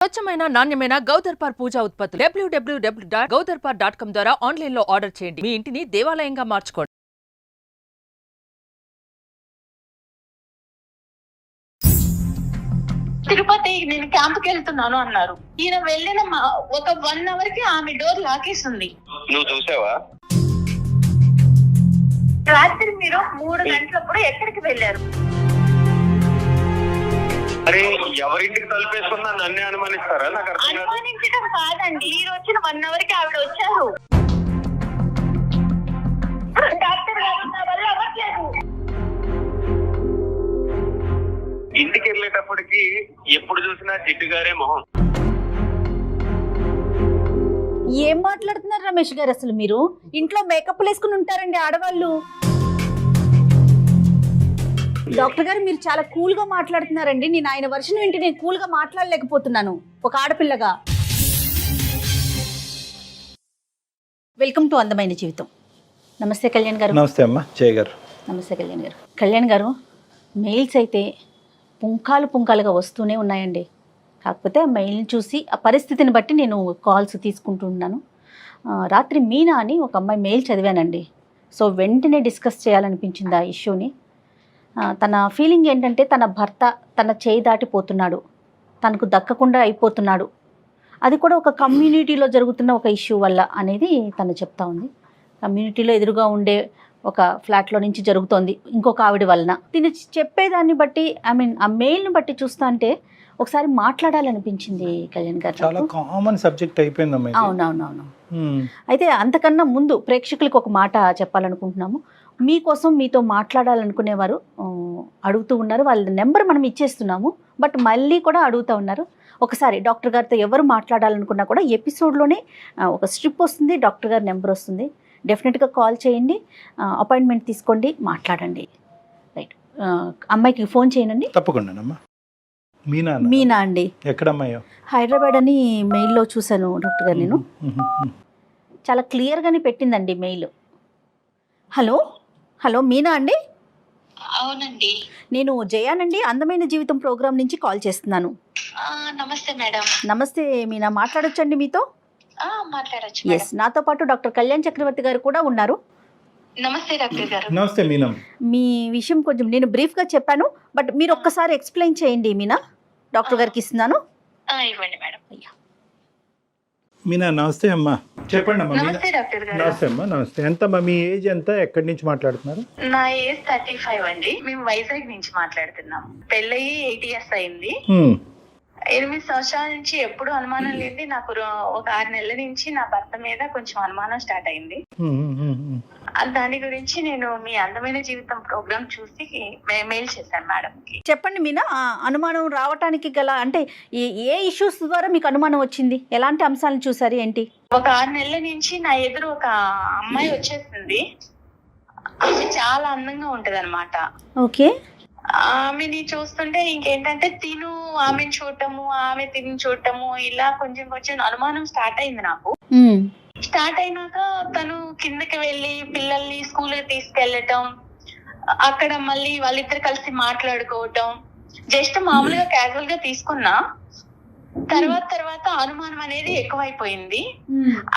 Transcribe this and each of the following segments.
స్వచ్ఛమైన నాణ్యమైన గౌదర్పార్ పూజా ఉత్పత్తులు www.gaudarpar.com ద్వారా ఆన్లైన్ లో ఆర్డర్ చేయండి. మీ ఇంటిని దేవాలయంగా మార్చుకోండి. తిరుపతి నేను క్యాంప్కి వెళ్తున్నాను అన్నారు. ఈయన వెళ్ళిన ఒక 1 అవర్ కి ఆమె డోర్ లాకేస్తుంది. నువ్వు చూసావా? రాత్రి మీరు 3 గంటలప్పుడు ఎక్కడికి వెళ్ళారు? అరే ఎవరింటికి తలుపేసుకున్నా నన్నే అనుమానిస్తారా? నాకు అర్థం కాదు. అనుమానించడం కాదండి, మీరు వచ్చిన 1 అవర్ కి ఆవిడ వచ్చారు. డాక్టర్ గారు నా వల్ల అవ్వట్లేదు. ఇంటికి వెళ్ళేటప్పటికి ఎప్పుడు చూసినా జిడ్డు గారే మొహం. ఏం మాట్లాడుతున్నారు రమేష్ గారు? అసలు మీరు ఇంట్లో మేకప్ వేసుకుని ఉంటారండి ఆడవాళ్ళు. డాక్టర్ గారు మీరు చాలా కూల్ గా మాట్లాడుతున్నారండి. నేను ఆయన వర్షన్ వింటే నేను కూల్ గా మాట్లాడలేకపోతున్నాను ఒక ఆడపిల్లగా. వెల్కమ్ టు అందమైన జీవితం. నమస్తే కళ్యాణ్ గారు. నమస్తే అమ్మా జయ గారు. నమస్తే కళ్యాణ్ గారు. కళ్యాణ్ గారు, మెయిల్స్ అయితే పుంకాలుగా వస్తూనే ఉన్నాయండి. కాకపోతే ఆ మెయిల్ని చూసి ఆ పరిస్థితిని బట్టి నేను కాల్స్ తీసుకుంటున్నాను. రాత్రి మీనా అని ఒక అమ్మాయి మెయిల్ చదివానండి. సో వెంటనే డిస్కస్ చేయాలనిపించింది ఆ ఇష్యూని. తన ఫీలింగ్ ఏంటంటే తన భర్త తన చేయి దాటిపోతున్నాడు, తనకు దక్కకుండా అయిపోతున్నాడు, అది కూడా ఒక కమ్యూనిటీలో జరుగుతున్న ఒక ఇష్యూ వల్ల అనేది తను చెప్తా ఉంది. కమ్యూనిటీలో ఎదురుగా ఉండే ఒక ఫ్లాట్లో నుంచి జరుగుతోంది ఇంకొక ఆవిడ వలన. తిని చెప్పేదాన్ని బట్టి ఆ మెయిల్ని బట్టి చూస్తా అంటే ఒకసారి మాట్లాడాలనిపించింది కళ్యాణ్ గారు. చాలా కామన్ సబ్జెక్ట్ అయిపోయిందమ్మా. అవునవునవును. అయితే అంతకన్నా ముందు ప్రేక్షకులకు ఒక మాట చెప్పాలనుకుంటున్నాము. మీకోసం మీతో మాట్లాడాలనుకునేవారు అడుగుతూ ఉన్నారు. వాళ్ళ నెంబర్ మనం ఇచ్చేస్తున్నాము, బట్ మళ్ళీ కూడా అడుగుతూ ఉన్నారు. ఒకసారి డాక్టర్ గారితో ఎవరు మాట్లాడాలనుకున్నా కూడా ఎపిసోడ్లోనే ఒక స్ట్రిప్ వస్తుంది, డాక్టర్ గారి నెంబర్ వస్తుంది. డెఫినెట్గా కాల్ చేయండి, అపాయింట్మెంట్ తీసుకోండి, మాట్లాడండి. రైట్, అమ్మాయికి ఫోన్ చేయనండి. తప్పకుండా. మీనా అండి. ఎక్కడమ్మాయో? హైదరాబాద్ అని మెయిల్లో చూశాను డాక్టర్ గారు. నేను చాలా క్లియర్గానే పెట్టిందండి మెయిల్. హలో మీనా అండి? అవునండి, నేను జయానండి, అందమైన జీవితం ప్రోగ్రామ్ నుంచి కాల్ చేస్తున్నాను. నమస్తే మేడం. నమస్తే మీనా, మాట్లాడొచ్చండి మీతో? మాట్లాడచ్చు. ఎస్, నాతో పాటు డాక్టర్ కళ్యాణ్ చక్రవర్తి గారు కూడా ఉన్నారు. నమస్తే డాక్టర్ గారు. నమస్తే మీనా. మీ విషయం కొంచెం నేను బ్రీఫ్గా చెప్పాను, బట్ మీరు ఒక్కసారి ఎక్స్ప్లెయిన్ చేయండి మీనా. డాక్టర్ గారికి ఇస్తున్నాను. ఇవ్వండి మేడం. మీనా నమస్తే అమ్మా, చెప్పండి అమ్మా. నమస్తే డాక్టర్ గారు. నమస్తే అమ్మా. నమస్తే. ఎంతమ్మా మీ ఏజ్ ఎంత? ఎక్కడి నుంచి మాట్లాడుతున్నారు? నా ఏజ్ 35 అండి. మేము వైజాగ్ నుంచి మాట్లాడుతున్నాం. పెళ్ళయి 8 years అయింది. 8 సంవత్సరాల నుంచి ఎప్పుడు అనుమానం లేదు. నాకు ఒక 6 నెలల నుంచి నా భర్త మీద కొంచెం అనుమానం స్టార్ట్ అయింది. దాని గురించి నేను మీ అందమైన జీవితం ప్రోగ్రామ్ చూసి మెయిల్ చేశాను మేడం కి. చెప్పండి మీనా, అనుమానం రావటానికి గల అంటే ఏ ఇష్యూస్ ద్వారా మీకు అనుమానం వచ్చింది? ఎలాంటి అంశాలను చూసారు ఏంటి? ఒక 6 నెలల నుంచి నా ఎదురు ఒక అమ్మాయి వచ్చేసింది. ఆమె చాలా అందంగా ఉంటది అనమాట. ఓకే. ఆమెని చూస్తుంటే ఇంకేంటంటే ఆమెను చూడటము, ఆమె తిని చూడటము, ఇలా కొంచెం అనుమానం స్టార్ట్ అయింది నాకు. స్టార్ట్ అయినాక తను కిందకి వెళ్ళి పిల్లల్ని స్కూల్ కి తీసుకెళ్లటం, అక్కడ మళ్ళీ వాళ్ళిద్దరు కలిసి మాట్లాడుకోవటం, జస్ట్ మామూలుగా క్యాజువల్ గా తీసుకున్నా. తర్వాత అనుమానం అనేది ఎక్కువైపోయింది.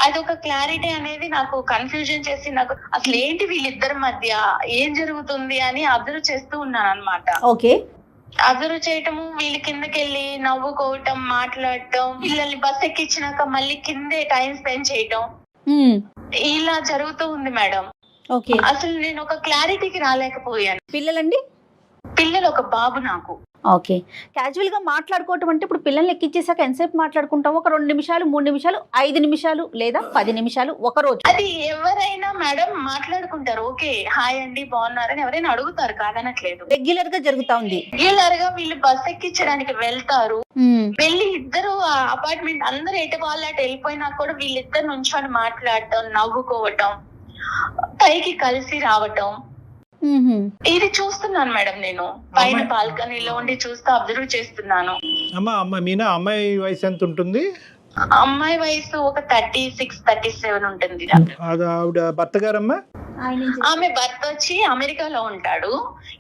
అదొక క్లారిటీ అనేది నాకు కన్ఫ్యూజన్ చేసి నాకు అసలు ఏంటి వీళ్ళిద్దరి మధ్య ఏం జరుగుతుంది అని అబ్జర్వ్ చేస్తూ ఉన్నాను అనమాట. ఓకే. అబ్జర్వ్ చేయటము, వీళ్ళు కిందకెళ్ళి నవ్వుకోవటం, మాట్లాడటం, పిల్లల్ని బస్ ఎక్కించినాక మళ్ళీ కిందే టైం స్పెండ్ చేయటం, ఇలా జరుగుతూ ఉంది మేడం. ఓకే. అసలు నేను ఒక క్లారిటీకి రాలేకపోయాను. పిల్లలండి? పిల్లలు ఒక బాబు నాకు. ఓకే. క్యాజువల్ గా మాట్లాడుకోవటం అంటే ఇప్పుడు పిల్లల్ని ఎక్కించేసాక ఎంతసేపు మాట్లాడుకుంటాం? ఒక 2 నిమిషాలు, 3 నిమిషాలు, 5 నిమిషాలు లేదా 10 నిమిషాలు ఒక రోజు? అది ఎవరైనా మేడం మాట్లాడుకుంటారు. ఓకే, హాయ్ అండి బాగున్నారని ఎవరైనా అడుగుతారు, కాదనట్లేదు. రెగ్యులర్ గా జరుగుతా ఉంది. రెగ్యులర్ గా వీళ్ళు బస్ ఎక్కించడానికి వెళ్తారు. వెళ్ళి ఇద్దరు అపార్ట్మెంట్ అందరు ఎటు వాళ్ళు అటు వెళ్ళిపోయినా కూడా వీళ్ళిద్దరు నుంచొని మాట్లాడటం, నవ్వుకోవటం, పైకి కలిసి రావటం, ఇది చూస్తున్నాను మేడం. నేను పైన బాల్కనీలో ఉండి చూస్తూ అబ్జర్వ్ చేస్తున్నాను. అమ్మా మీనా, అమ్మాయి వయసు ఎంత ఉంటుంది? అమ్మాయి వయసు ఒక 36-37 ఉంటుంది డాక్టర్. అది ఆవిడ భర్త గారమ్మా? ఆమె భర్త వచ్చి అమెరికాలో ఉంటాడు,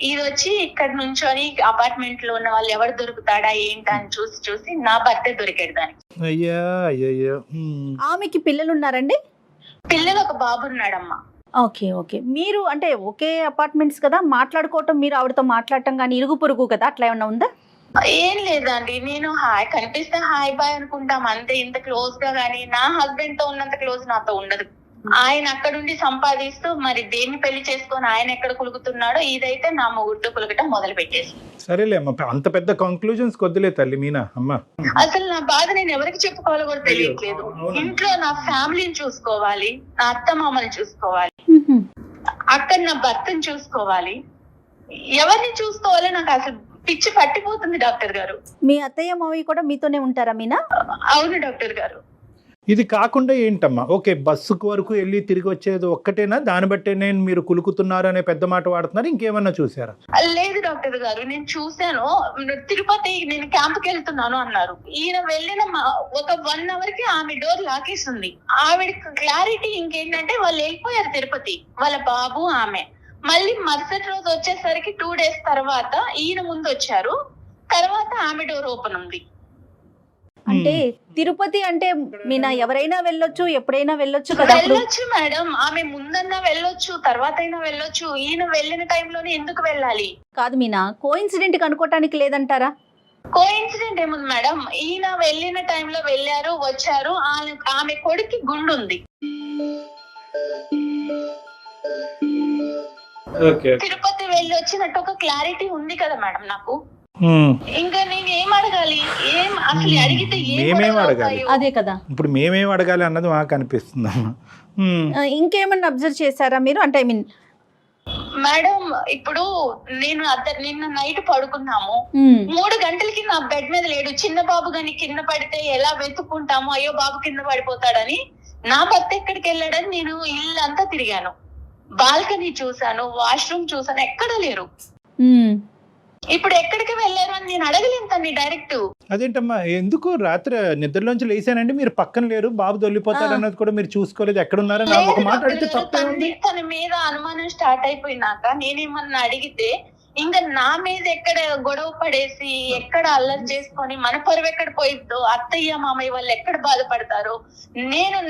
ఇది వచ్చి ఇక్కడ నుంచొని అపార్ట్మెంట్ లో ఉన్న వాళ్ళు ఎవరు దొరుకుతాడా ఏంటా అని చూసి నా భర్తే దొరికాడు దానికి. అయ్యా అయ్యయ్యో. ఆమెకి పిల్లలు ఉన్నారండి? పిల్లలు ఒక బాబు ఉన్నాడమ్మా. Okay okay. మీరు అంటే ఒకే అపార్ట్మెంట్స్ కదా, మాట్లాడుకోవటం, మీరు ఆవిడతో మాట్లాడటం కానీ ఇరుగు పొరుగు కదా, అట్లా ఏమన్నా ఉందా? ఏం లేదండి, నేను హాయ్ కనిపిస్తే హాయ్ బాయ్ అనుకుంటాం అంతే, ఇంత క్లోజ్ గా గానీ నా హస్బెండ్ తో ఉన్నంత క్లోజ్ నాతో ఉండదు. ఆయన అక్కడుండి సంపాదిస్తూ మరి దేన్ని పెళ్లి చేసుకొని ఆయన ఎక్కడ కులుకుతున్నాడో ఇదైతే నా మొగుడుతో కులకటం మొదలు పెట్టేసి. సరేలే అమ్మ, అంత పెద్ద కంక్లూజన్స్ కొద్దిలే తల్లి మీనా అమ్మ. అసలు నా బాధ నేను ఎవరికి చెప్పుకోవాలో కూడా తెలియట్లేదు. ఇంట్లో నా ఫ్యామిలీని చూసుకోవాలి, నా అత్త మామని చూసుకోవాలి, అక్కడ నా భర్తను చూసుకోవాలి, ఎవరిని చూసుకోవాలో నాకు అసలు పిచ్చి పట్టిపోతుంది డాక్టర్ గారు. మీ అత్తయ్య మావయ్య కూడా మీతోనే ఉంటారా మీనా? అవును డాక్టర్ గారు. ఇది కాకుండా ఏంటమ్మా, ఓకే బస్సుకు వరకు వెళ్ళి తిరిగి వచ్చేది ఒక్కటేనా? దాన్ని బట్టే నేను మీరు కులుకుతున్నారు అనే పెద్ద మాట వాడుతున్నారు, ఇంకేమన్నా చూసారా? లేదు డాక్టర్ గారు, నేను చూశాను. తిరుపతి నేను క్యాంప్కి వెళ్తున్నాను అన్నారు. ఈయన వెళ్ళిన ఒక 1 hour కి ఆమె డోర్ లాకేస్తుంది. ఆవిడ క్లారిటీ ఇంకేంటంటే వాళ్ళు వెళ్ళిపోయారు తిరుపతి, వాళ్ళ బాబు ఆమె. మళ్ళీ మరుసటి రోజు వచ్చేసరికి 2 days తర్వాత ఈయన ముందు వచ్చారు, తర్వాత ఆమె డోర్ ఓపెన్ ఉంది. అంటే తిరుపతి అంటే మీనా ఎవరైనా వెళ్ళొచ్చు, ఎప్పుడైనా వెళ్ళొచ్చు కదా? వెళ్ళొచ్చు మేడం, ఆమె ముందన్నా వెళ్ళొచ్చు, తర్వాత అయినా వెళ్ళొచ్చు. ఈయన వెళ్ళిన టైంలోనే ఎందుకు వెళ్ళాలి? కాదు మీనా, కోఇన్సిడెంట్ కనుక్కోవటానికి లేదంటారా? కోఇన్సిడెంట్ ఏముంది మేడం, ఈయన వెళ్ళిన టైంలో వెళ్ళారు వచ్చారు. ఆమె కొడుక్కి గుండు ఉంది. తిరుపతి వెళ్ళి వచ్చినట్టు ఒక క్లారిటీ ఉంది కదా మేడం నాకు. ఇంకా నేను ఏం అడగాలి? ఏం అసలు అడిగితే మేమేం అడగాలి? అదే కదా, ఇప్పుడు మేమేం అడగాలి అన్నది మాకు అనిపిస్తుందమ్మా. ఇంకేమన్నా అబ్జర్వ్ చేశారా మీరు? అంటే ఐ మీన్ మేడం, ఇప్పుడు నేను నిన్న నైట్ పడుకున్నాము, 3 గంటలకి నా బెడ్ మీద లేడు. చిన్న బాబు గాని కింద పడితే ఎలా వెతుక్కుంటాము, అయ్యో బాబు కింద పడిపోతాడని. నా భర్త ఎక్కడికి వెళ్ళాడని నేను ఇల్లంతా తిరిగాను, బాల్కనీ చూసాను, వాష్రూమ్ చూసాను, ఎక్కడా లేరు. ఇప్పుడు ఎక్కడికి వెళ్ళారు అని నేను అడగలేను తన్ని డైరెక్ట్. అదేంటమ్మా, ఎందుకు రాత్రి నిద్రలోంచి లేసానండి మీరు పక్కన లేరు, బాబు దొల్లిపోతాడు అన్నది కూడా మీరు చూసుకోలేదు, ఎక్కడున్నారని ఒక మాట అడిగితే తప్పేముంది? తన మీద అనుమానం స్టార్ట్ అయిపోయినాక నేనేమన్నా అడిగితే ఇంకా నా మీద ఎక్కడ గొడవ పడేసి ఎక్కడ అల్లరి చేసుకొని మన పరువు ఎక్కడ పోయిద్దో, అత్తయ్య మామయ్య వాళ్ళు ఎక్కడ బాధపడతారో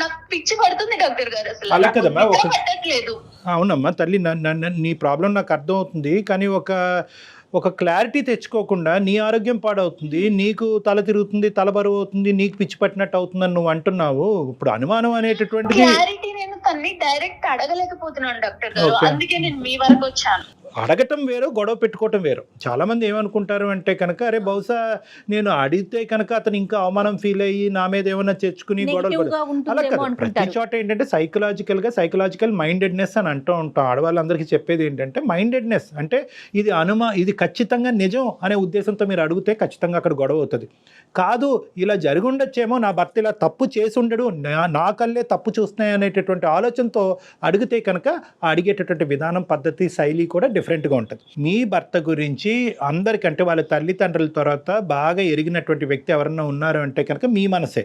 నాకు పిచ్చి పడుతుంది డాక్టర్ గారు. అసలు అలా కదమ్మా, పట్టట్లేదు. అవునమ్మా తల్లి, నీ ప్రాబ్లం నాకు అర్థం అవుతుంది, కానీ ఒక క్లారిటీ తెచ్చుకోకుండా నీ ఆరోగ్యం పాడవుతుంది, నీకు తల తిరుగుతుంది, తల బరువు అవుతుంది, నీకు పిచ్చి పట్టినట్టు అవుతుందని నువ్వు అంటున్నావు. ఇప్పుడు అనుమానం అనేటటువంటి క్లారిటీ నేను తన్ని డైరెక్ట్ అడగలేకపోతున్నాను డాక్టర్ గారు, అందుకే నేను మీ వరకు వచ్చాను. అడగటం వేరు, గొడవ పెట్టుకోవటం వేరు. చాలా మంది ఏమనుకుంటారు అంటే కనుక, అరే బహుశా నేను అడిగితే కనుక అతను ఇంకా అవమానం ఫీల్ అయ్యి నా మీద ఏమైనా తెచ్చుకుని గొడవలు. అలా కదా, ప్రతి చోట ఏంటంటే సైకలాజికల్ మైండెడ్నెస్ అని అంటూ ఉంటాం. ఆడవాళ్ళందరికీ చెప్పేది ఏంటంటే మైండెడ్నెస్ అంటే ఇది ఖచ్చితంగా నిజం అనే ఉద్దేశంతో మీరు అడిగితే ఖచ్చితంగా అక్కడ గొడవ అవుతుంది. కాదు ఇలా జరిగి ఉండొచ్చేమో, నా భర్త ఇలా తప్పు చేసి ఉండడు, నా కళ్ళే తప్పు చూస్తున్నాయి అనేటటువంటి ఆలోచనతో అడిగితే కనుక అడిగేటటువంటి విధానం, పద్ధతి, శైలి కూడా డిఫరెంట్గా ఉంటుంది. మీ భర్త గురించి అందరికంటే వాళ్ళ తల్లిదండ్రుల తర్వాత బాగా ఎరిగినటువంటి వ్యక్తి ఎవరన్నా ఉన్నారు అంటే కనుక మీ మనసే.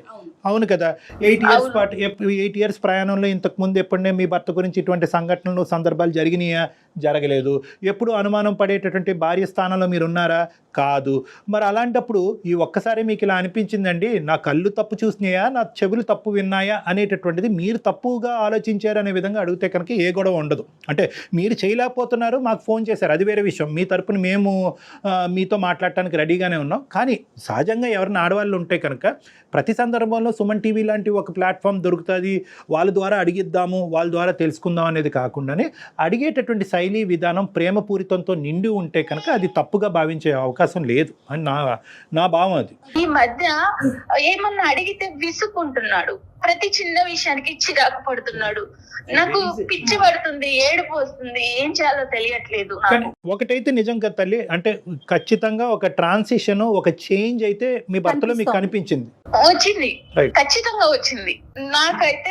అవును కదా, 8 years ప్రయాణంలో ఇంతకు ముందు ఎప్పుడనే మీ భర్త గురించి ఇటువంటి సంఘటనలు, సందర్భాలు జరిగినాయా? జరగలేదు. ఎప్పుడు అనుమానం పడేటటువంటి భార్య స్థానంలో మీరు ఉన్నారా? కాదు. మరి అలాంటప్పుడు ఈ ఒక్కసారి మీకు ఇలా అనిపించిందండి, నా కళ్ళు తప్పు చూసినాయా, నా చెవులు తప్పు విన్నాయా అనేటటువంటిది మీరు తప్పుగా ఆలోచించారు అనే విధంగా అడిగితే కనుక ఏ గొడవ ఉండదు. అంటే మీరు చేయలేకపోతున్నారు, మాకు ఫోన్ చేశారు, అది వేరే విషయం. మీ తరపున మేము మీతో మాట్లాడటానికి రెడీగానే ఉన్నాం. కానీ సహజంగా ఎవరైనా ఆడవాళ్ళు ఉంటే కనుక ప్రతి సందర్భంలో సుమన్ టీవీ లాంటి ఒక ప్లాట్ఫామ్ దొరుకుతుంది, వాళ్ళ ద్వారా అడిగిద్దాము, వాళ్ళ ద్వారా తెలుసుకుందాం అనేది కాకుండానే అడిగేటటువంటి శైలి, విధానం ప్రేమపూరితంతో నిండి ఉంటే కనుక అది తప్పుగా భావించే అవకాశం లేదు అని నా భావం. అది ఈ మధ్య ఏమన్నా అడిగితే విసుక్కుంటున్నాడు, ప్రతి చిన్న విషయానికి చిరాకు పడుతున్నాడు, నాకు పిచ్చి పడుతుంది, ఏడుపు వస్తుంది, ఏం చేయాలో తెలియట్లేదు. ఒకటైతే నిజం కదా తల్లి, అంటే ఖచ్చితంగా ఒక ట్రాన్సిషన్, ఒక చేంజ్ అయితే మీ భర్తలో మీకు కనిపించింది. వచ్చింది, Right. ఖచ్చితంగా వచ్చింది. నాకైతే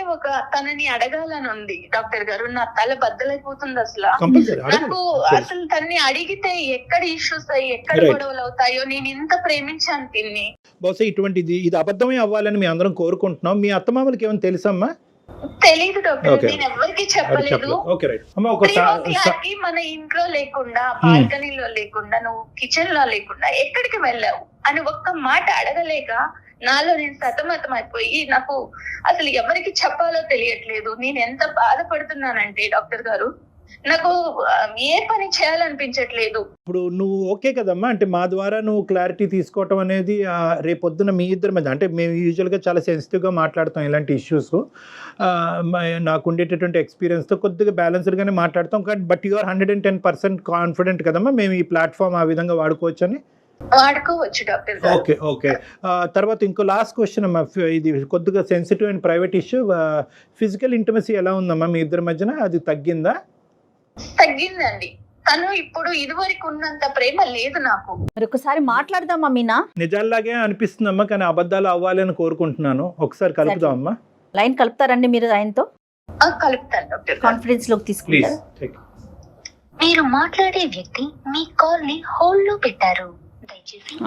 తనని అడగాలని ఉంది డాక్టర్ గారు. నా తల బద్దలైపోతుంది అసలు. కంపల్సరీ నాకు అసలు తన్ని అడిగితే ఎక్కడ ఇష్యూస్ అయ్యి ఎక్కడ Right. గొడవలు అవుతాయో. నేను ఇంత ప్రేమించాను తిన్ని. బహుశా ఇది అబద్ధమే అవ్వాలని మీ అందరం కోరుకుంటున్నాం. మీ అత్తమామలకి ఏమైనా తెలుసమ్మా? తెలీదు డాక్టర్, Okay. నేను ఎవరికి చెప్పలేదు. ఓకే రైట్ అమ్మా. ఒక 3 o'clock మన ఇంట్లో లేకుండా, బాల్కనీలో లేకుండా, నువ్వు కిచెన్ లో లేకుండా ఎక్కడికి వెళ్ళావు అని ఒక్క మాట అడగలేక నాలో నేను సతమతం అయిపోయి నాకు అసలు ఎవరికి చెప్పాలో తెలియట్లేదు. నేను ఎంత బాధపడుతున్నానంటే డాక్టర్ గారు, నాకు ఏ పని చేయాలనిపించట్లేదు. ఇప్పుడు నువ్వు ఓకే కదమ్మా, అంటే మా ద్వారా నువ్వు క్లారిటీ తీసుకోవటం అనేది రేపొద్దున మీ ఇద్దరి మధ్య, అంటే మేము యూజువల్గా చాలా సెన్సిటివ్గా మాట్లాడతాం ఇలాంటి ఇష్యూస్. నాకు ఉండేటటువంటి ఎక్స్పీరియన్స్తో కొద్దిగా బ్యాలెన్స్డ్గానే మాట్లాడతాం. బట్ యు ఆర్ 110% కాన్ఫిడెంట్ కదమ్మా మేము ఈ ప్లాట్ఫామ్ ఆ విధంగా వాడుకోవచ్చు అని? వాడుకోవచ్చు డాక్టర్ గారు. Okay okay. తర్వాత ఇంకో లాస్ట్ క్వశ్చన్ అమ్మా, ఇది కొద్దిగా sensitive and private issue. Physical intimacy ఎలా ఉందమ్మా మీ ఇద్దరి మధ్యన? అది తగ్గిందా? తగ్గిందండి. తను ఇప్పుడు ఇదివరకు ఉన్నంత ప్రేమ లేదు నాకు. మరి ఒకసారి మాట్లాడదామా మీనా? నిజాల్లాగే అనిపిస్తుందమ్మా, కానీ అబద్ధాలు అవ్వాలని కోరుకుంటున్నాను. ఒకసారి కలుపుదాం అమ్మా. లైన్ కలుపుతారండి మీరు ఆయనతో? కలుపుతాను డాక్టర్. కాన్ఫిడెన్స్ లోకి ప్లీజ్. తీసుకుంటారు. మీరు మాట్లాడే వ్యక్తి మీ కాల్ ని హోల్డ్ లో పెట్టారు.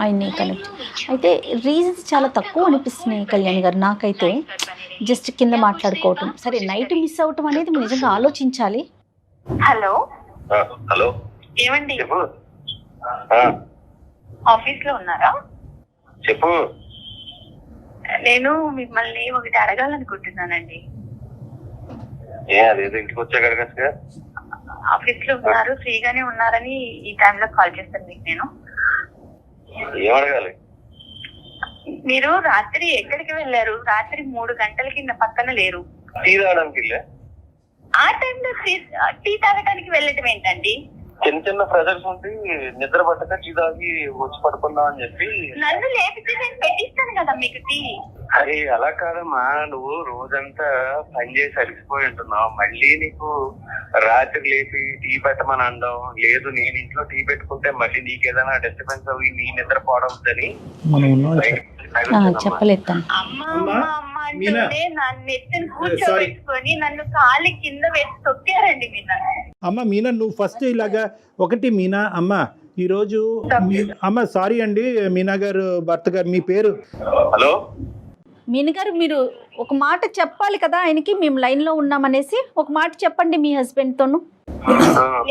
ఆయన్ని కనెక్ట్ అయితే రీజన్స్ చాలా తక్కువ అనిపిస్తున్నాయి కళ్యాణ్ గారు నాకైతే. జస్ట్ కింద మాట్లాడుకోవటం సరే, నైట్ మిస్ అవటం అనేది మీరు నిజంగా ఆలోచించాలి. హలో హలో ఏమండి, చెప్పు. ఆఫీస్ లో ఉన్నారా? చెప్పు. నేను మిమ్మల్ని ఒకటి అడగాలనుకుంటున్నానండి. అదేదో ఇంటికి వచ్చాక అడగచ్చుగా. ఆఫీస్ లో ఉన్నారు, ఫ్రీగానే ఉన్నారని ఈ టైంలో కాల్ చేస్తాను మీకు. నేను ఏం అడగాలి? మీరు రాత్రి ఎక్కడికి వెళ్ళారు? రాత్రి 3 గంటలకి నా పక్కన లేరు. టీ తాగడానికి వెళ్ళా. ఆ టైంలో టీ తాగడానికి వెళ్ళటం ఏంటండి? చిన్న చిన్న ప్రెజర్స్ ఉండి నిద్ర పట్టక టీ తాగి వచ్చి పడుకుందాం అని చెప్పి. నన్ను లేపితే నేను పెట్టిస్తాను కదా మీకు టీ. అరే అలా కాదమ్మా, నువ్వు రోజంతా పని చేసి అలిసిపోయి ఉంటున్నావు, మళ్ళీ నీకు రాత్రి లేపి టీ పెట్టమని అనడం లేదు. నేను ఇంట్లో టీ పెట్టుకుంటే మళ్ళీ నీకేదైనా డిస్టర్బెన్స్ అవి నీ నిద్ర పోవద్దని చెప్పలేదు తను. అమ్మ అమ్మ అమ్మ అంటుంటే నన్ను ఎత్తుని కూర్చోబెట్టుకొని నన్ను కాలి కింద వేసి తొక్కారండి మీరు. అమ్మ మీనా, నువ్వు ఫస్ట్ ఇలాగా ఒకటి మీనా అమ్మ, ఈరోజు అమ్మ సారీ అండి మీనా గారు భర్త గారు, మీ పేరు? హలో మీనా గారు, మీరు ఒక మాట చెప్పాలి కదా ఆయనకి, మేము లైన్ లో ఉన్నామనేసి ఒక మాట చెప్పండి మీ హస్బెండ్ తోను.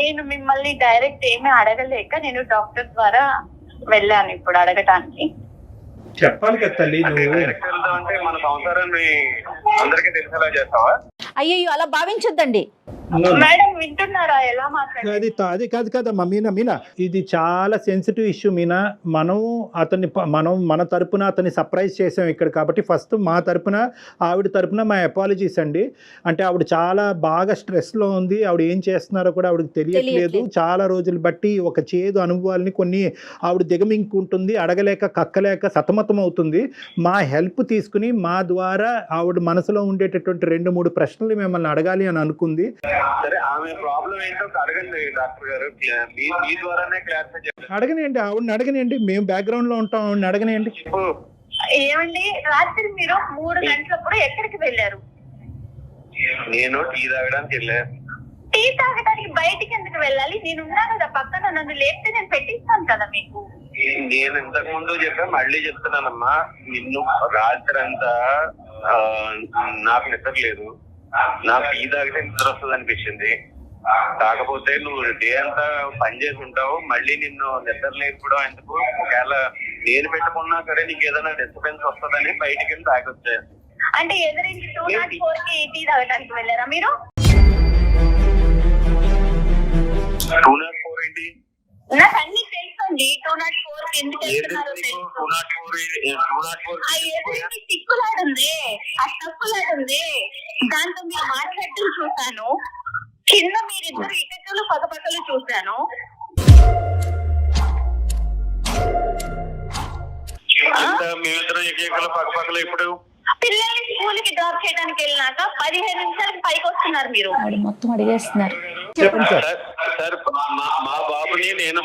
నేను మిమ్మల్ని డైరెక్ట్ ఏమీ అడగలేక నేను డాక్టర్ ద్వారా వెళ్ళాను ఇప్పుడు అడగటానికి. చెప్పాలి కదా తల్లి నువ్వు. అంటే మన సంసారాన్ని అందరికీ తెలిసేలా చేస్తావా? అయ్యో అలా భావించొద్దండి. మేడం వింటున్నారా ఎలా మాట్లాడారు? అది కాదు కదమ్మా మీనా. మీనా ఇది చాలా సెన్సిటివ్ ఇష్యూ మీనా. మనం మన తరపున అతన్ని సర్ప్రైజ్ చేసాం ఇక్కడ, కాబట్టి ఫస్ట్ మా తరపున ఆవిడ తరపున మా అపాలజీస్ అండి. అంటే ఆవిడ చాలా బాగా స్ట్రెస్లో ఉంది, ఆవిడ ఏం చేస్తున్నారో కూడా ఆవిడకి తెలియట్లేదు. చాలా రోజులు బట్టి ఒక చేదు అనుభవాల్ని కొన్ని ఆవిడ దిగమింగుకుంటుంది, అడగలేక కక్కలేక సతమతం అవుతుంది. మా హెల్ప్ తీసుకుని మా ద్వారా ఆవిడ మనసులో ఉండేటటువంటి 2-3 ప్రశ్నలు మిమ్మల్ని అడగాలి అని అనుకుంది. సరే, ఆమె ప్రాబ్లం ఏంటో అడగండి డాక్టర్ గారు, మీ ద్వారానే క్లారిఫై చేయండి. అడగనియండి, ఆవిడని అడగనియండి, మేము బ్యాక్గ్రౌండ్ లో ఉంటాం, ఆవిడని అడగనియండి. ఏమండి, రాత్రి మీరు 3 గంటలప్పుడు ఎక్కడికి వెళ్ళారు? నేను టీ తాగడానికి వెళ్ళాను. టీ తాగడానికి బయటికి ఎందుకు వెళ్ళాలి? నేను ఉన్నా కదా పక్కన, నన్ను లేపితే నేను పెట్టిస్తాను కదా మీకు. నేను ఇంతకు ముందు చెప్పా, మళ్ళీ చెప్తున్నానమ్మా, నిన్ను రాత్రి అంతా నాకు నిద్ర లేదు, నాకు టీ తాగితే నిద్ర వస్తుంది అనిపించింది. కాకపోతే నువ్వు డే అంతా పని చేసి ఉంటావు, మళ్ళీ నిన్ను నిద్ర లేకపోవడం ఎందుకు? ఒకవేళ నేను పెట్టుకున్నా సరే నీకు ఏదైనా డిస్టర్బెన్స్ వస్తుందని బయటికి వెళ్ళి తాగొచ్చాను. అంటే ఎదురించి 204 కి టీ తాగడానికి వెళ్ళారా మీరు? 204 ఏంటి? నాకు అన్ని తెలుసండి. 204 కి ఎందుకు వెళ్తున్నారో తెలుసు. 204 ఆ ఎదురించి సిక్కులాడుంది, ఆ తక్కులాడుంది, దాంతో మీరు మాట్లాడటం చూశాను. కింద మీరిద్దరు ఇటకలు పగపగలు చూశాను. మేమిద్దరం ఏకలు పక్కపక్కలు ఇప్పుడు పిల్లల్ని స్కూల్ కి డ్రాప్ చేయడానికి వెళ్ళినాక 15 నిమిషాలకి పైకి వస్తున్నారు మీరు. మొత్తం అడిగేస్తున్నారు. చెప్పండి సార్. సార్ మా బాబుని నేను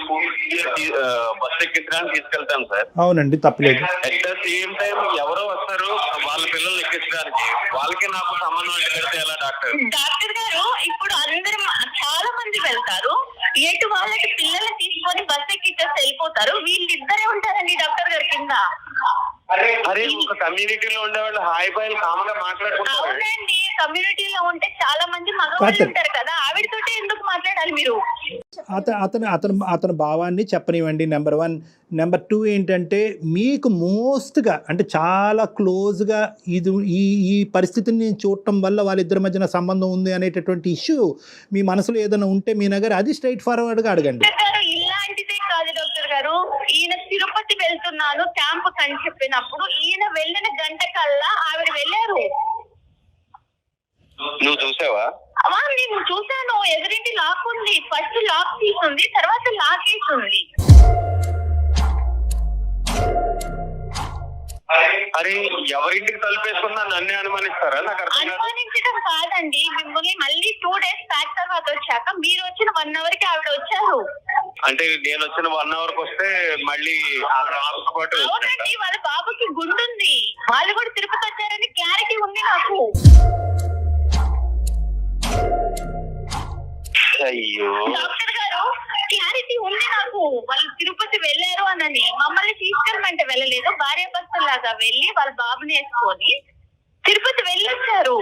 బస్ ఎక్కించడానికి తీసుకెళ్తాను సార్. అవునండి, తప్పలేదు. అట్ ద సేమ్ టైం ఎవరో వస్తారు వాళ్ళ పిల్లల్ని ఎక్కించడానికి, వాళ్ళకి నాకు సంబంధం పెడితే ఎలా డాక్టర్? డాక్టర్ గారు ఇప్పుడు అందరూ చాలా మంది వెళ్తారు, ఎటు వాళ్ళకి పిల్లల్ని తీసుకొని బస్ ఎక్కిచ్చేసి వెళ్ళిపోతారు, వీళ్ళిద్దరే ఉంటారండి డాక్టర్ గారి కింద. అరే ఒక కమ్యూనిటీలో ఉండేవాళ్ళు హాయ్ బాయ్ కామన్ గా మాట్లాడుకుంటారు. అవునండి, కమ్యూనిటీలో ఉంటే చాలా మంది మగవాళ్ళు ఉంటారు కదా, ఆవిడతోటే ఎందుకు మాట్లాడాలి మీరు? అతని భావాన్ని చెప్పనివ్వండి, నెంబర్ 1. నెంబర్ 2 ఏంటంటే, మీకు మోస్ట్గా అంటే చాలా క్లోజ్గా ఈ పరిస్థితిని నేను చూడటం వల్ల వాళ్ళిద్దరి మధ్యన సంబంధం ఉంది అనేటటువంటి ఇష్యూ మీ మనసులో ఏదైనా ఉంటే మీ నగర్ అది స్ట్రైట్ ఫార్వర్డ్గా అడగండి. ఇలాంటిదే కాదు డాక్టర్ గారు, ఈయన తిరుపతి వెళ్తున్నాను క్యాంపు అని చెప్పినప్పుడు ఈయన వెళ్ళిన గంట కల్లా ఆవిడ వెళ్ళారు. నువ్వు చూసావా? నేను చూసాను, ఎదురింటి లాక్ ఉంది, ఫస్ట్ లాక్ తీసుంది, తర్వాత లాక్ వేసింది. అరే ఎవరింటికి తలుపేసుకున్నా నన్నే అనుమానిస్తారా? నాకు అనుమానించడం కాదండి, మిమ్మల్ని మళ్ళీ 2 days బ్యాక్ తర్వాత వచ్చాక మీరు వచ్చిన 1 hour కి ఆవిడ వచ్చారు. అంటే నేను వచ్చిన 1 hour కి వస్తే మళ్ళీ అవునండి, వాళ్ళ బాబుకి గుండుంది, వాళ్ళు కూడా తిరుపతి వచ్చారని క్లారిటీ ఉంది నాకు. అయ్యో డాక్టర్ గారు క్లారిటీ ఉంది నాకు, వాళ్ళు తిరుపతి వెళ్ళారు అని. మమ్మల్ని తీసుకెళ్ళమంటే వెళ్ళలేదు, భార్య భర్తలాగా వెళ్ళి వాళ్ళ బాబుని వేసుకొని తిరుపతి వెళ్ళొచ్చారు.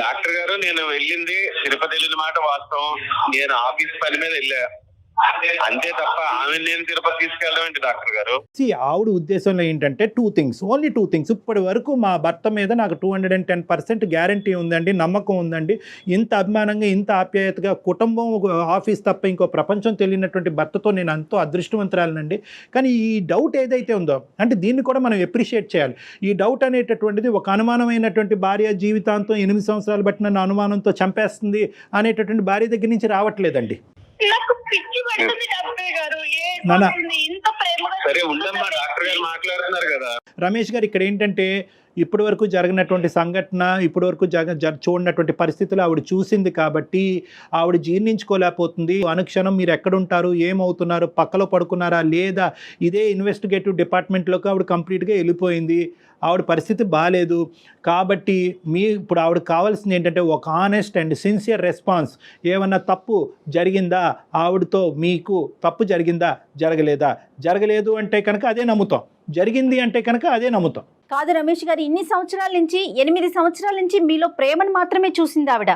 డాక్టర్ గారు నేను వెళ్ళింది తిరుపతి వెళ్ళిన మాట వాస్తవం, నేను ఆఫీస్ పని మీద వెళ్ళా అంతే తప్ప ఆమె నేను తిరుపతి తీసుకెళ్ళడం ఏంటి డాక్టర్ గారు? ఆవిడ ఉద్దేశంలో ఏంటంటే 2 things, ఓన్లీ 2 things. ఇప్పటి వరకు మా భర్త మీద నాకు 210% గ్యారంటీ ఉందండి, నమ్మకం ఉందండి, ఇంత అభిమానంగా ఇంత ఆప్యాయతగా కుటుంబం ఆఫీస్ తప్ప ఇంకో ప్రపంచం తెలియనటువంటి భర్తతో నేను ఎంతో అదృష్టవంతురాలనండి. కానీ ఈ డౌట్ ఏదైతే ఉందో అంటే దీన్ని కూడా మనం ఎప్రిషియేట్ చేయాలి. ఈ డౌట్ అనేటటువంటిది ఒక అనుమానమైనటువంటి భార్య జీవితాంతం 8 సంవత్సరాలు బట్టి నన్ను అనుమానంతో చంపేస్తుంది అనేటటువంటి భార్య దగ్గర నుంచి రావట్లేదండి. నాకు పిచ్చి పడుతుంది డాక్టర్ గారు, ఇంత ప్రేమగా. సరే ఉండమ్మా, డాక్టర్ గారు మాట్లాడుతున్నారు కదా. రమేష్ గారు, ఇక్కడ ఏంటంటే ఇప్పటి వరకు జరిగినటువంటి సంఘటన, ఇప్పటి వరకు చూడనటువంటి పరిస్థితులు ఆవిడ చూసింది కాబట్టి ఆవిడ జీర్ణించుకోలేకపోతుంది. అనుక్షణం మీరు ఎక్కడుంటారు, ఏమవుతున్నారు, పక్కలో పడుకున్నారా లేదా, ఇదే ఇన్వెస్టిగేటివ్ డిపార్ట్మెంట్లోకి ఆవిడ కంప్లీట్గా వెళ్ళిపోయింది. ఆవిడ పరిస్థితి బాగాలేదు కాబట్టి ఇప్పుడు ఆవిడ కావాల్సింది ఏంటంటే ఒక ఆనెస్ట్ అండ్ సిన్సియర్ రెస్పాన్స్. ఏమన్నా తప్పు జరిగిందా, ఆవిడతో మీకు తప్పు జరిగిందా, జరగలేదు అంటే కనుక అదే నమ్ముతాం, జరిగింది అంటే కనుక అదే నమ్ముతాం. కాదు రమేష్ గారు, ఇన్ని సంవత్సరాల నుంచి 8 సంవత్సరాల నుంచి మీలో ప్రేమను మాత్రమే చూసింది ఆవిడ.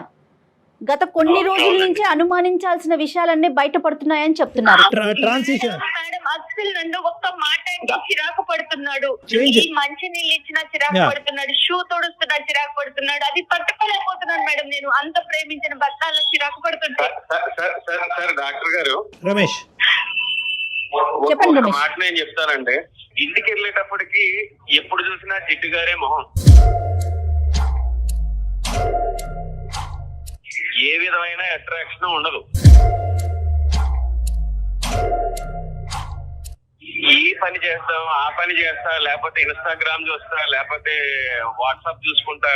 గత కొన్ని రోజుల నుంచి అనుమానించాల్సిన విషయాలన్నీ బయటపడుతున్నాయని చెప్తున్నారు. మేడం అసలు నన్ను ఒక్క మాట అంటే చిరాకు పడుతున్నాడు, మంచి నీళ్ళు ఇచ్చినా చిరాకు పడుతున్నాడు, షూ తోడుస్తున్నా చిరాకు పడుతున్నాడు, అది పట్టుకోలేకపోతున్నాను మేడం. నేను అంత ప్రేమించిన భర్త అలా చిరాకు పడుతుంటే. డాక్టర్ గారు రమేష్ చెప్పండి. మాట నేను చెప్తానండి, ఇంటికి వెళ్ళేటప్పటికి ఎప్పుడు చూసినా జిడ్డు గారే మొహం, ఏ విధమైన అట్రాక్షన్ ఉండదు. ఈ పని చేస్తాం, ఆ పని చేస్తా, లేకపోతే ఇన్స్టాగ్రామ్ చూస్తా, లేకపోతే వాట్సాప్ చూసుకుంటా,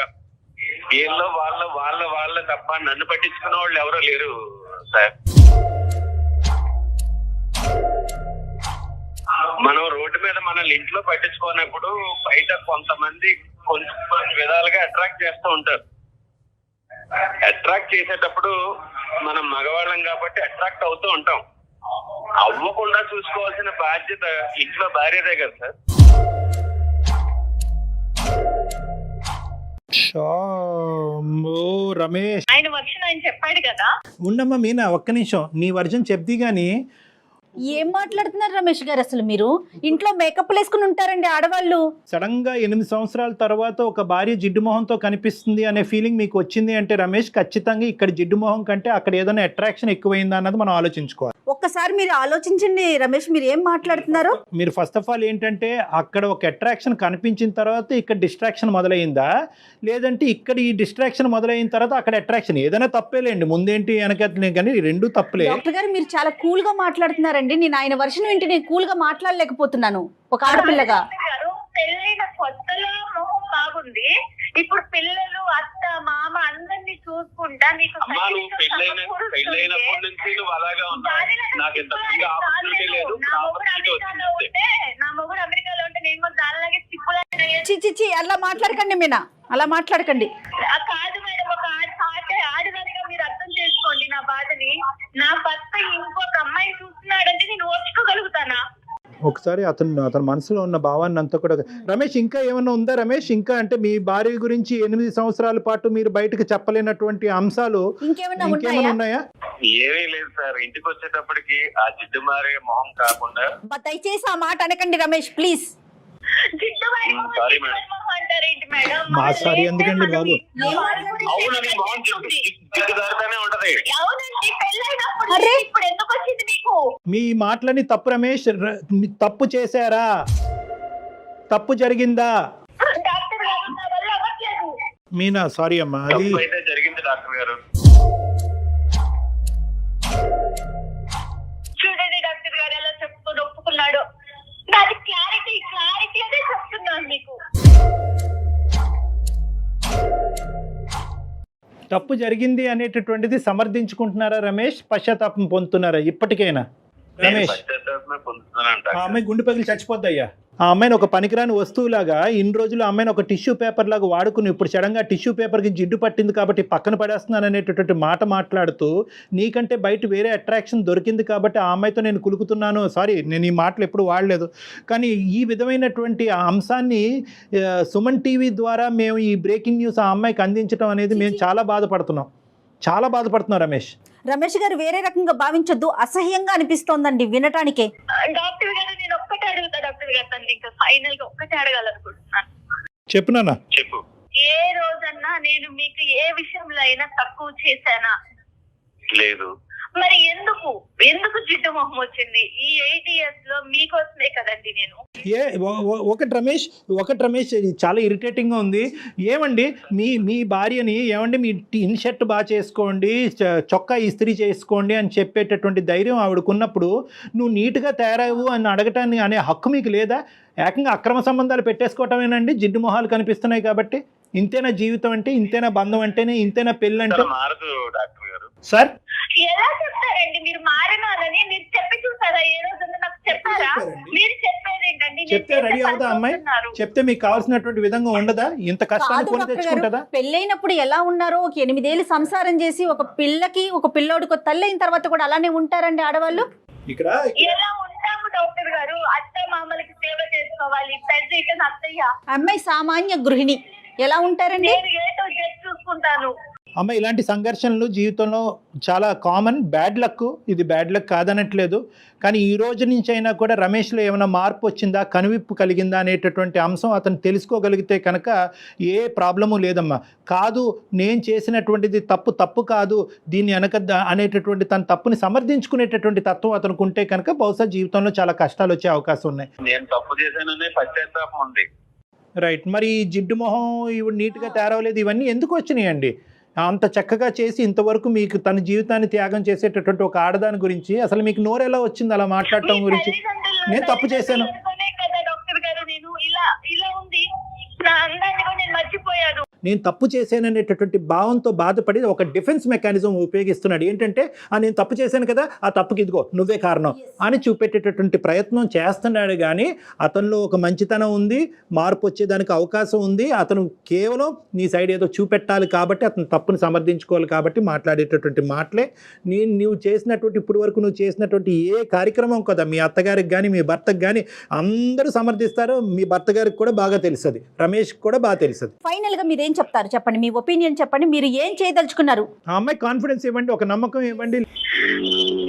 వీళ్ళు వాళ్ళ తప్ప నన్ను పట్టించుకున్న వాళ్ళు ఎవరో లేరు సార్. మనం రోడ్డు మీద మనల్ని ఇంట్లో పట్టించుకోనప్పుడు బయట కొంతమంది కొన్ని విధాలుగా అట్రాక్ట్ చేస్తూ ఉంటారు. అట్రాక్ట్ చేసేటప్పుడు మనం మగవాళ్ళం కాబట్టి అట్రాక్ట్ అవుతూ ఉంటాం, అవ్వకుండా చూసుకోవాల్సిన బాధ్యత ఇంట్లో భార్యదే కదా సార్. రమేష్ ఆయన వర్షన్ ఆయన చెప్పాడు కదా. ఉండమ్మా మీనా, ఒక్క నిమిషం నీ వర్జన్ చెప్ది గానీ. ఏం మాట్లాడుతున్నారు రమేష్ గారు, అసలు మీరు ఇంట్లో మేకప్లు వేసుకుని ఉంటారండి ఆడవాళ్ళు. సడన్ గా 8 సంవత్సరాల తర్వాత ఒక భార్య జిడ్డు మొహంతో కనిపిస్తుంది అనే ఫీలింగ్ మీకు వచ్చింది అంటే రమేష్, ఖచ్చితంగా ఇక్కడ జిడ్డు మొహం కంటే అక్కడ ఏదైనా అట్రాక్షన్ ఎక్కువైందా అన్నది మనం ఆలోచించుకోవాలి. ఒక్కసారి మీరు ఆలోచించండి రమేష్, మీరు ఏం మాట్లాడుతున్నారు? మీరు ఫస్ట్ ఆఫ్ ఆల్ ఏంటంటే అక్కడ ఒక అట్రాక్షన్ కనిపించిన తర్వాత ఇక్కడ డిస్ట్రాక్షన్ మొదలైందా, లేదంటే ఇక్కడ ఈ డిస్ట్రాక్షన్ మొదలైన తర్వాత అక్కడ అట్రాక్షన్, ఏదైనా తప్పేలేండి, ముందేంటి వెనకట్లే, కానీ రెండు తప్పులే. డాక్టర్ గారు మీరు చాలా కూల్ గా మాట్లాడుతున్నారండి. నేను ఆయన వర్షన్ వింటే నేను కూల్ గా మాట్లాడలేకపోతున్నాను ఒక ఆడపిల్లగా. పెళ్ళైన కొత్తలో మొహం బాగుంది, ఇప్పుడు పిల్లలు అత్త మామ అందరినీ చూసుకుంటా నీకు అమ్మా నువ్వు పెళ్ళైనప్పటి నుంచి నువ్వు అలాగే ఉన్నావు. నాకు ఇంత ముందు ఆపర్చునిటీ లేదు, ఆపర్చునిటీ వచ్చింది. నా మొగుడు అమెరికాలో ఉంటే నేను కూడా దానిలాగే చిప్పులాగా చిచి అలా మాట్లాడకండి మీనా, అలా మాట్లాడకండి. కాదు మేడం, ఒక ఆడదానిగా మీరు అర్థం చేసుకోండి నా బాధని. నా భర్త ఇంకొక అమ్మాయి చూస్తున్నాడంటే నేను ఓర్చుకోగలుగుతానా? ఒకసారి అతని మనసులో ఉన్న భావాన్ని అంతా కూడా. రమేష్ ఇంకా ఏమన్నా ఉందా రమేష్? ఇంకా అంటే మీ భార్య గురించి 8 సంవత్సరాల పాటు మీరు బయటకు చెప్పలేనటువంటి అంశాలు ఇంకేమైనా ఉన్నాయా? ఏమీ లేదు సార్. ఇంటికి వచ్చేటప్పటికి ఆ జిడ్డు మారే మొహం కాకుండా. దయచేసి ఆ మాట అనకండి రమేష్ ప్లీజ్. Sorry madam. మా సారీ ఎందుకండి బాబు? అవును నీ మొహం జిడ్డుదారితోనే ఉంటది. ఇప్పుడు ఎందుకు వచ్చింది మీకు? మీ మాటలని తప్పు రమేష్. తప్పు చేశారా? తప్పు జరిగిందా? డాక్టర్ గారు నా వల్ల అవ్వట్లేదు. మీనా సారీ అమ్మా, అది తప్పు అయితే జరిగింది డాక్టర్ గారు. చూడండి డాక్టర్ గారు ఎలా చెప్పుకొని ఒప్పుకున్నాడు. నాది క్లారిటీ అదే చెప్తున్నాను మీకు. తప్పు జరిగింది అనేటటువంటిది సమర్థించుకుంటున్నారా రమేష్? పశ్చాత్తాపం పొందుతున్నారా ఇప్పటికైనా రమేష్? పశ్చాత్తాపమే పొందుతున్నానంట. ఆ అమ్మాయి గుండె పగిలి చచ్చిపోద్దయ్యా. ఆ అమ్మాయిని ఒక పనికిరాని వస్తువులాగా ఇన్ని రోజులు ఆ అమ్మాయిని ఒక టిష్యూ పేపర్ లాగా వాడుకుని ఇప్పుడు సడన్గా టిష్యూ పేపర్కి జిడ్డు పట్టింది కాబట్టి పక్కన పడేస్తున్నాను అనేటటువంటి మాట మాట్లాడుతూ నీకంటే బయట వేరే అట్రాక్షన్ దొరికింది కాబట్టి ఆ అమ్మాయితో నేను కులుకుతున్నాను. సారీ, నేను ఈ మాటలు ఎప్పుడు వాడలేదు. కానీ ఈ విధమైనటువంటి ఆ అంశాన్ని సుమన్ టీవీ ద్వారా మేము ఈ బ్రేకింగ్ న్యూస్ ఆ అమ్మాయికి అందించడం అనేది మేము చాలా బాధపడుతున్నాం రమేష్. రమేష్ గారు వేరే రకంగా భావించొద్దు, అసహ్యంగా అనిపిస్తోందండి వినటానికే. డాక్టర్ గారు నేను ఒక్కటే అడుగుతా డాక్టర్ గారు, తను ఇంకా ఫైనల్ గా ఒక్కటే అడగాలనుకుంటున్నాను. చెప్పు నాన్న. చెప్పు. ఏ రోజన్నా నేను మీకు ఏ విషయంలో అయినా తక్కువ చేశానా? లేదు. మరి ఎందుకు జిడ్డు మొహం వచ్చింది? ఈ 8 years లో మీకోసమే కదండి నేను. ఒకటి రమేష్ ఇది చాలా ఇరిటేటింగ్గా ఉంది. ఏమండి మీ భార్యని ఏమండి మీ ఇన్ షర్ట్ బాగా చేసుకోండి, చొక్కా ఇస్త్రీ చేసుకోండి అని చెప్పేటటువంటి ధైర్యం ఆవిడకున్నప్పుడు నువ్వు నీట్గా తయారవు అని అడగటాన్ని అనే హక్కు మీకు లేదా? ఏకంగా అక్రమ సంబంధాలు పెట్టేసుకోవటమేనండి జిడ్డు మొహాలు కనిపిస్తున్నాయి కాబట్టి? ఇంతేనా జీవితం అంటే? ఇంతేనా బంధం అంటేనే? ఇంతేనా పెళ్ళి అంటే? మారదు డాక్టర్ గారు. సార్ ఎలా చెప్తారండి మీరు మారినాలని? మీరు చెప్పి చూసారా? ఏ రోజున నాకు చెప్పారా? మీరు చెప్పేది ఏంటండి? చెప్తే రెడీ అవుతా అమ్మాయి? చెప్తే మీకు కావాల్సినటువంటి విధంగా ఉండదా? ఇంత కష్టాన్ని కొని తెచ్చుకుంటుందా? పెళ్ళైనప్పుడు ఎలా ఉన్నారో, ఒక 8 ఏళ్ళు సంసారం చేసి ఒక పిల్లకి ఒక పిల్లోడికి తల్లి అయిన తర్వాత కూడా అలానే ఉంటారండి ఆడవాళ్ళు. ఇక్కడ ఎలా ఉంటాము డాక్టర్ గారు? అత్త మామలకి సేవ చేసుకోవాలి. పెద్ద అత్తయ్య. అమ్మాయి సామాన్య గృహిణి ఎలా ఉంటారండి? నేను ఏదో చూసుకుంటాను. అమ్మ ఇలాంటి సంఘర్షణలు జీవితంలో చాలా కామన్. బ్యాడ్ లక్, ఇది బ్యాడ్ లక్ కాదనట్లేదు. కానీ ఈ రోజు నుంచి అయినా కూడా రమేష్లో ఏమైనా మార్పు వచ్చిందా, కనువిప్పు కలిగిందా అనేటటువంటి అంశం అతను తెలుసుకోగలిగితే కనుక ఏ ప్రాబ్లము లేదమ్మా. కాదు నేను చేసినటువంటిది తప్పు కాదు, దీన్ని వెనక అనేటటువంటి తన తప్పుని సమర్థించుకునేటటువంటి తత్వం అతనికి ఉంటే కనుక బహుశా జీవితంలో చాలా కష్టాలు వచ్చే అవకాశం ఉన్నాయి. నేను తప్పు చేశాననే పశ్చాత్తాపం ఉంది. రైట్. మరి జిడ్డు మొహం ఇవి నీట్గా తయారవలేదు, ఇవన్నీ ఎందుకు వచ్చినాయండి? అంత చక్కగా చేసి ఇంతవరకు మీకు తన జీవితాన్ని త్యాగం చేసేటటువంటి ఒక ఆడదాని గురించి అసలు మీకు నోరు ఎలా వచ్చింది అలా మాట్లాడటం గురించి? నేను తప్పు చేశాను కదా డాక్టర్ గారు, నేను ఇలా ఉంది నా అందాన్ని కూడా నేను మర్చిపోయాను. నేను తప్పు చేశాననేటటువంటి భావంతో బాధపడి ఒక డిఫెన్స్ మెకానిజం ఉపయోగిస్తున్నాడు. ఏంటంటే నేను తప్పు చేశాను కదా, ఆ తప్పుకి ఇదిగో నువ్వే కారణం అని చూపెట్టేటటువంటి ప్రయత్నం చేస్తున్నాడు. కానీ అతనిలో ఒక మంచితనం ఉంది, మార్పు వచ్చేదానికి అవకాశం ఉంది. అతను కేవలం నీ సైడ్ ఏదో చూపెట్టాలి కాబట్టి, అతను తప్పుని సమర్థించుకోవాలి కాబట్టి మాట్లాడేటటువంటి మాటలే. నువ్వు చేసినటువంటి ఇప్పుడు వరకు నువ్వు చేసినటువంటి ఏ కార్యక్రమం కదా మీ అత్తగారికి కానీ మీ భర్తకు కానీ అందరూ సమర్థిస్తారు. మీ భర్త గారికి కూడా బాగా తెలుస్తుంది, రమేష్ కూడా బాగా తెలుస్తుంది. ఫైనల్ గా మీరేం చెప్తారు చెప్పండి, మీ ఒపీనియన్ చెప్పండి. మీరు ఏం చేయదలుచుకున్నారు? ఆ అమ్మాయి కాన్ఫిడెన్స్ ఇవ్వండి, ఒక నమ్మకం ఇవ్వండి.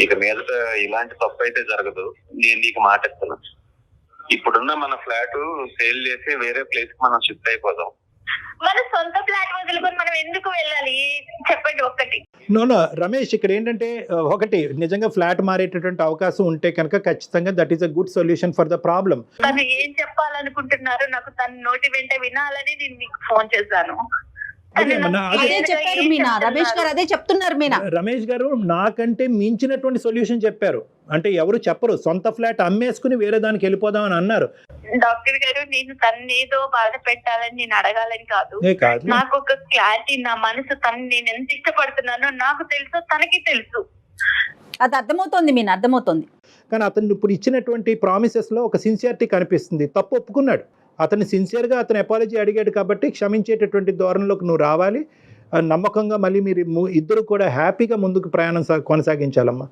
ఇక మీదట ఇలాంటి తప్పు అయితే జరగదు. నేను నీకు మాట ఇస్తున్నా, ఇప్పుడున్న మన ఫ్లాట్ సేల్ చేసి వేరే ప్లేస్ కి మనం షిఫ్ట్ అయిపోదాం. మన సొంత ఫ్లాట్ వదులుకొని మనం ఎందుకు వెళ్ళాలి చెప్పండి ఒక్కటి. నో రమేష్, ఇక్కడ ఏంటంటే ఒకటి నిజంగా ఫ్లాట్ మారేటటువంటి అవకాశం ఉంటే కనుక ఖచ్చితంగా that is a good solution for the problem. తను ఏం చెప్పాలనుకుంటున్నారో నాకు తన నోటి వెంట వినాలని నేను మీకు ఫోన్ చేశాను. అదే అదే చెప్పారు మీనా, రమేష్ గారు అదే చెప్తున్నారు మీనా. రమేష్ గారు నాకంటే మించినటువంటి సొల్యూషన్ చెప్పారు. అంటే ఎవరు చెప్పరు, సొంత ఫ్లాట్ అమ్మేసుకుని వేరే దానికి వెళ్ళిపోదామని అన్నారు. డాక్టర్ గారు నేను తను ఏదో బాధ పెట్టాలని నేను అడగాలని కాదు, కాదు నాకు ఒక క్లారిటీ, నా మనసు తను నేను ఎంత ఇష్టపడుతున్నానో నాకు తెలుసు, తనకి తెలుసు. అది అర్థమవుతోంది మీనా, అర్థమవుతోంది. కానీ అతను ఇప్పుడు ఇచ్చినటువంటి ప్రామిసెస్లో ఒక సిన్సియారిటీ కనిపిస్తుంది. తప్పు ఒప్పుకున్నాడు, అతను సిన్సియర్గా అతను అపాలజీ అడిగాడు కాబట్టి క్షమించేటటువంటి ధోరణిలోకి నువ్వు రావాలి. నమ్మకంగా మళ్ళీ మీరు ఇద్దరు కూడా హ్యాపీగా ముందుకు ప్రయాణం కొనసాగించాలమ్మా.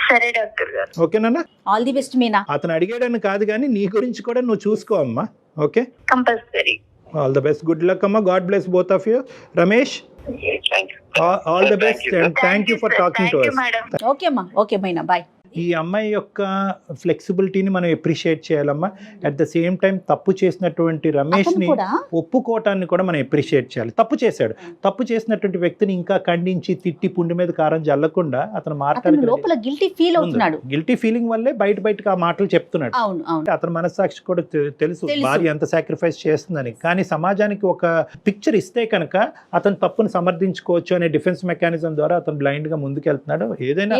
సరే డాక్టర్ గారు. ఓకేనా? All the best Meena. అతను అడిగాడని కాదు కానీ నీ గురించి కూడా నువ్వు చూసుకో అమ్మా. Okay, compulsory. All the best, good luck అమ్మా, God bless both of you. Ramesh, all the best and thank you for talking to us. Okay అమ్మా, ఓకే మీనా, బాయ్. ఈ అమ్మాయి యొక్క ఫ్లెక్సిబిలిటీని మనం అప్రిషియేట్ చేయాలమ్మా. అట్ ద సేమ్ టైం తప్పు చేసినటువంటి రమేష్ని ఒప్పుకోవటాన్ని కూడా మనం అప్రిషియేట్ చేయాలి. తప్పు చేశాడు, తప్పు చేసినటువంటి వ్యక్తిని ఇంకా ఖండించి తిట్టి పుండి మీద కారం జల్లకుండా అతను మాట్లాడుతూ లోపల గిల్టీ ఫీల్ అవుతున్నాడు. గిల్టీ ఫీలింగ్ వల్లే బయటకు ఆ మాటలు చెప్తున్నాడు. అతని మనస్సాక్షి కూడా తెలుసు భార్య ఎంత సాక్రిఫైస్ చేస్తుందని. కానీ సమాజానికి ఒక పిక్చర్ ఇస్తే కనుక అతను తప్పును సమర్థించుకోవచ్చు అనే డిఫెన్స్ మెకానిజం ద్వారా అతను బ్లైండ్ గా ముందుకెళ్తున్నాడు. ఏదైనా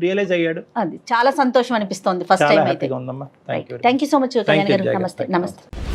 రియలైజ్ అయ్యాడు. అది చాలా సంతోషం అనిపిస్తోంది ఫస్ట్ టైం అయితే. ఉందమ్మా. Thank you so much Kalyan గారు. నమస్తే.